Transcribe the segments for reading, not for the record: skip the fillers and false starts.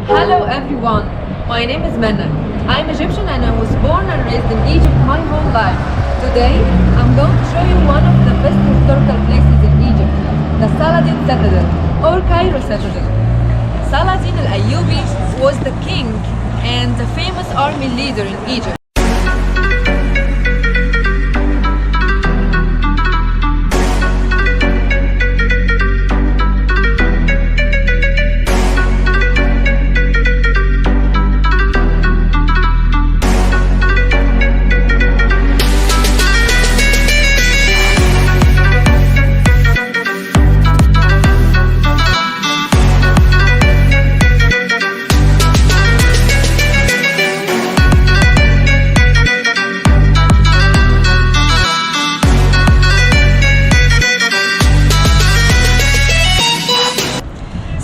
Hello everyone, my name is Menna. I'm Egyptian and I was born and raised in Egypt my whole life. Today, I'm going to show you one of the best historical places in Egypt, the Saladin Citadel, or Cairo Citadel. Saladin El Ayuby was the king and the famous army leader in Egypt.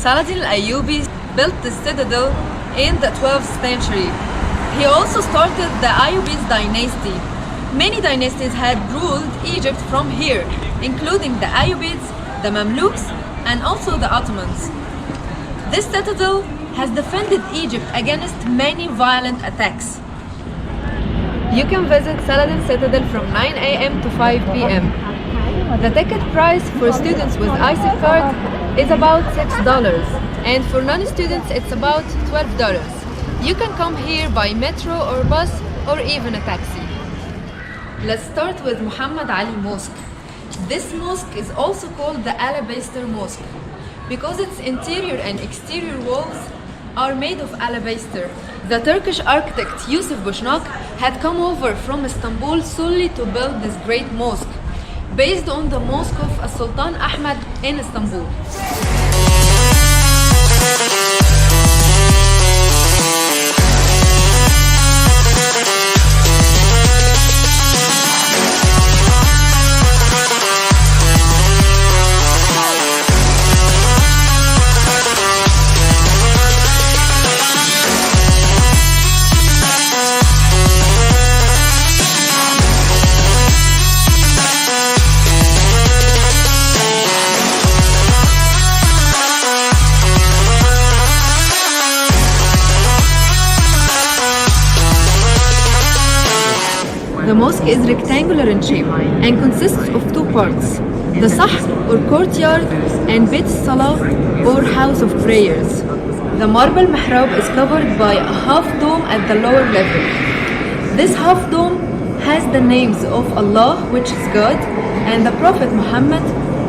Saladin El Ayuby built the citadel in the 12th century. He also started the Ayubi dynasty. Many dynasties had ruled Egypt from here, including the Ayyubids, the Mamluks, and also the Ottomans. This citadel has defended Egypt against many violent attacks. You can visit Saladin Citadel from 9 a.m. to 5 p.m. The ticket price for students with IC card is about $6, and for non-students it's about $12. You can come here by metro or bus or even a taxi. Let's start with Muhammad Ali Mosque. This mosque is also called the Alabaster Mosque because its interior and exterior walls are made of alabaster. The Turkish architect Yusuf Boshnak had come over from Istanbul solely to build this great mosque, based on the mosque of Sultan Ahmed in Istanbul. The mosque is rectangular in shape and consists of two parts, the Sahr or courtyard and Beit Salah or house of prayers. The marble mihrab is covered by a half dome at the lower level. This half dome has the names of Allah, which is God, and the Prophet Muhammad,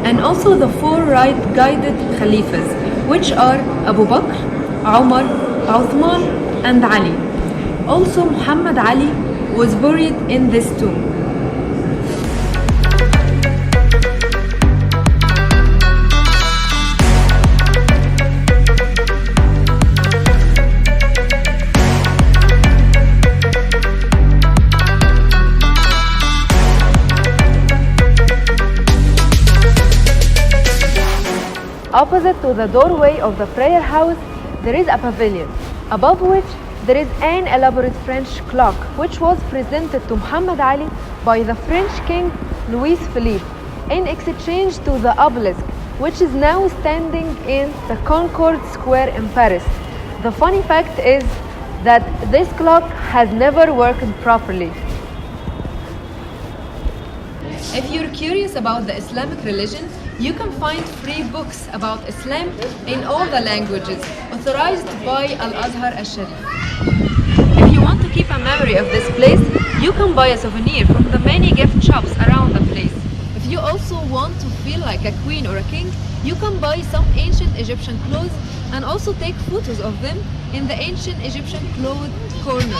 and also the four right guided Khalifas, which are Abu Bakr, Umar, Uthman and Ali. Also Muhammad Ali was buried in this tomb. Opposite to the doorway of the prayer house, there is a pavilion, above which there is an elaborate French clock, which was presented to Muhammad Ali by the French king Louis Philippe in exchange to the obelisk, which is now standing in the Concorde Square in Paris. The funny fact is that this clock has never worked properly. If you're curious about the Islamic religion, you can find free books about Islam in all the languages, authorized by Al-Azhar al-Sharif. If you want to keep a memory of this place, you can buy a souvenir from the many gift shops around the place. If you also want to feel like a queen or a king, you can buy some ancient Egyptian clothes and also take photos of them in the ancient Egyptian clothes corner.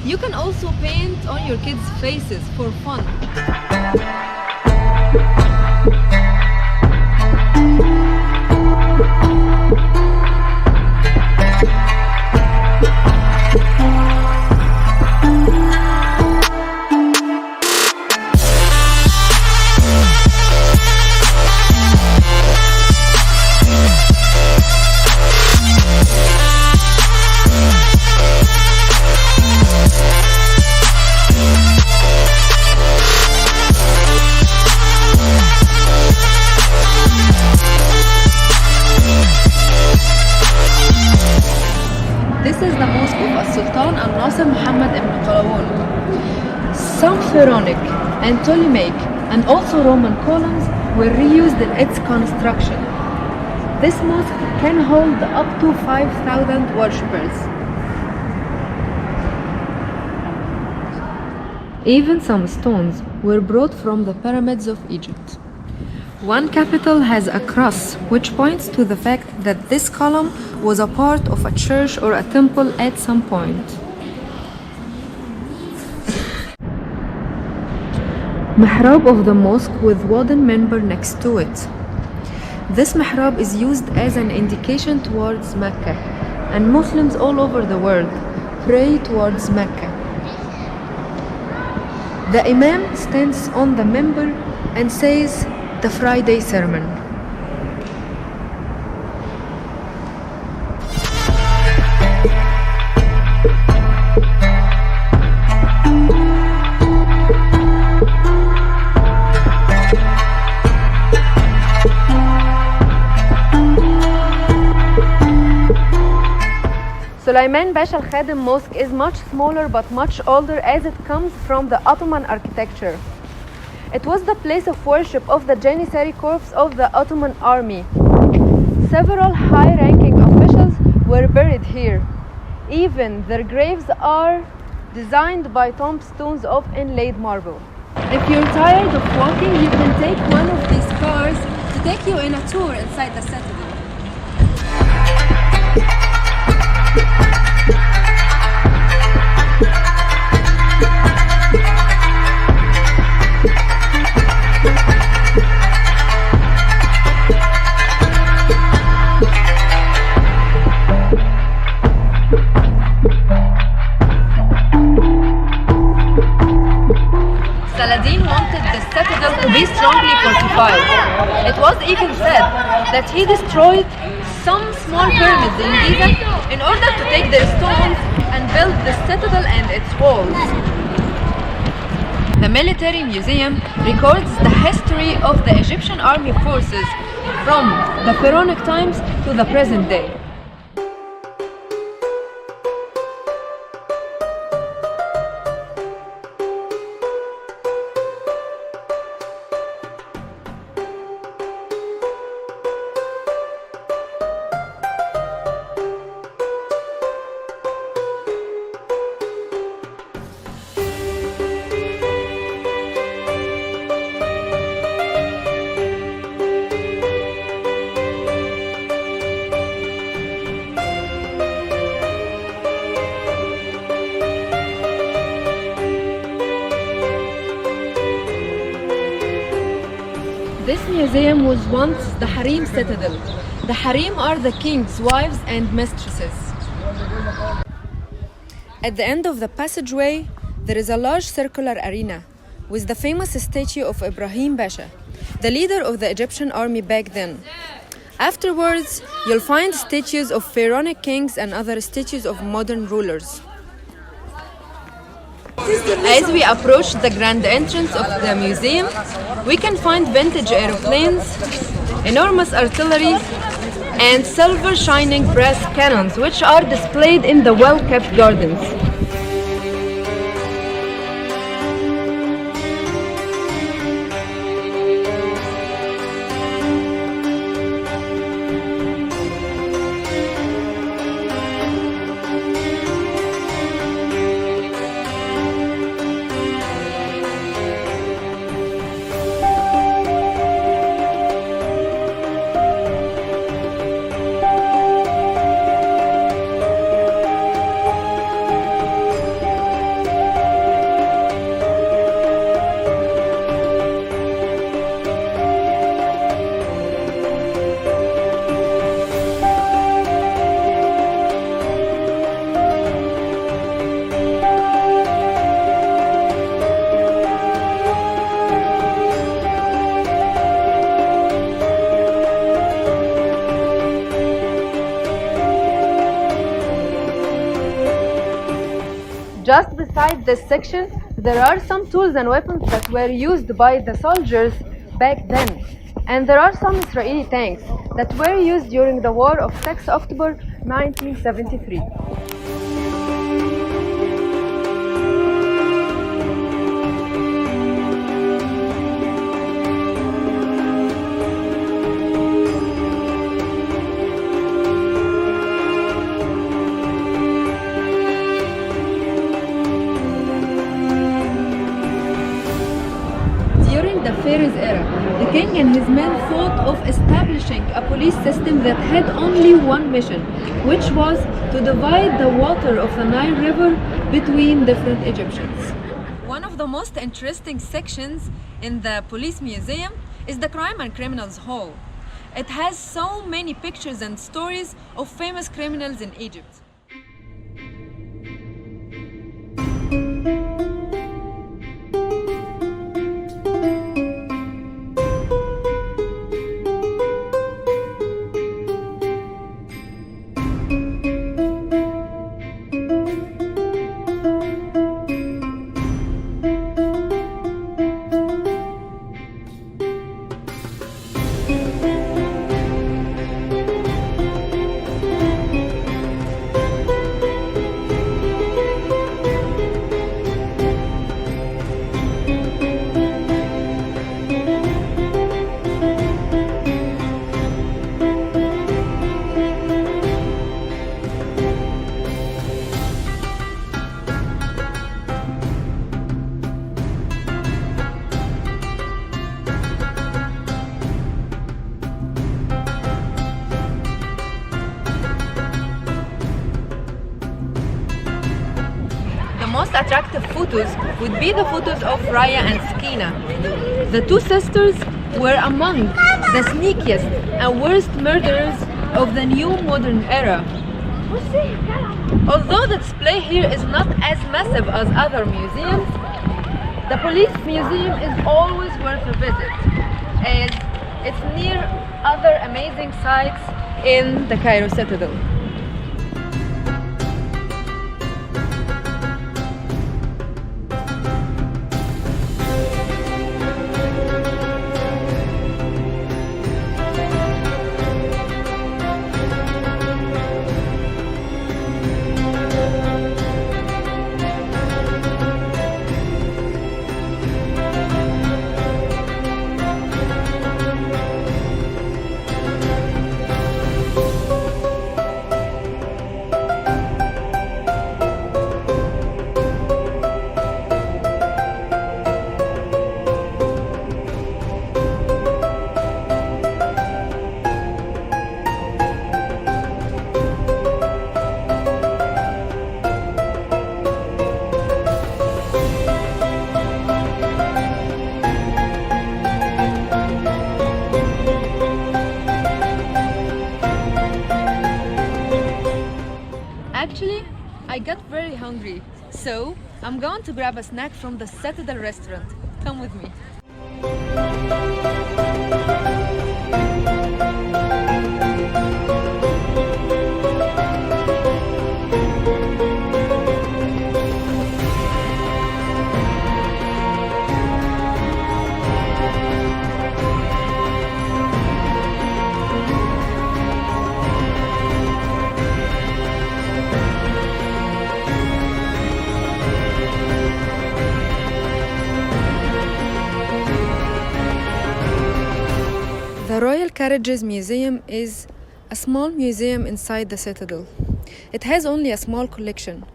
You can also paint on your kids' faces for fun. This is the mosque of Sultan al-Nasir Muhammad ibn Qalawun. Some pharaonic and Ptolemaic and also Roman columns were reused in its construction. This mosque can hold up to 5,000 worshippers. Even some stones were brought from the pyramids of Egypt. One capital has a cross which points to the fact that this column was a part of a church or a temple at some point. Mihrab of the mosque with wooden member next to it. This mihrab is used as an indication towards Mecca, and Muslims all over the world pray towards Mecca. The Imam stands on the member and says the Friday sermon. Sulaiman Pasha al-Khadim Mosque is much smaller but much older as it comes from the Ottoman architecture. It was the place of worship of the Janissary Corps of the Ottoman army. Several high-ranking officials were buried here. Even their graves are designed by tombstones of inlaid marble. If you're tired of walking, you can take one of these cars to take you in a tour inside the citadel. Saladin wanted the citadel to be strongly fortified. It was even said that he destroyed some small pyramids in Giza in order to take their stones and build the citadel and its walls. The military museum records the history of the Egyptian army forces from the pharaonic times to the present day. This museum was once the Harem Citadel. The Harem are the king's wives and mistresses. At the end of the passageway, there is a large circular arena with the famous statue of Ibrahim Pasha, the leader of the Egyptian army back then. Afterwards, you'll find statues of pharaonic kings and other statues of modern rulers. As we approach the grand entrance of the museum, we can find vintage aeroplanes, enormous artillery, and silver shining brass cannons which are displayed in the well-kept gardens. Just beside this section, there are some tools and weapons that were used by the soldiers back then. And there are some Israeli tanks that were used during the war of 6 October 1973. During the Pharaoh's era, the king and his men thought of establishing a police system that had only one mission, which was to divide the water of the Nile River between different Egyptians. One of the most interesting sections in the police museum is the Crime and Criminals Hall. It has so many pictures and stories of famous criminals in Egypt. The most attractive photos would be the photos of Raya and Sakina. The two sisters were among the sneakiest and worst murderers of the new modern era. Although the display here is not as massive as other museums, the police museum is always worth a visit, as it's near other amazing sites in the Cairo Citadel. Actually, I got very hungry, so I'm going to grab a snack from the Citadel restaurant. Come with me. The Royal Carriages Museum is a small museum inside the Citadel. It has only a small collection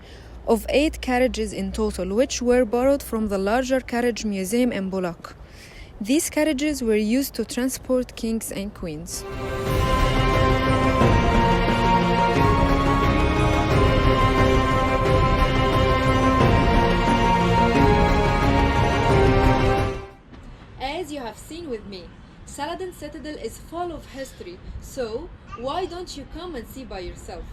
of 8 carriages in total, which were borrowed from the larger carriage museum in Bulaq. These carriages were used to transport kings and queens. As you have seen with me, Saladin Citadel is full of history, so why don't you come and see by yourself?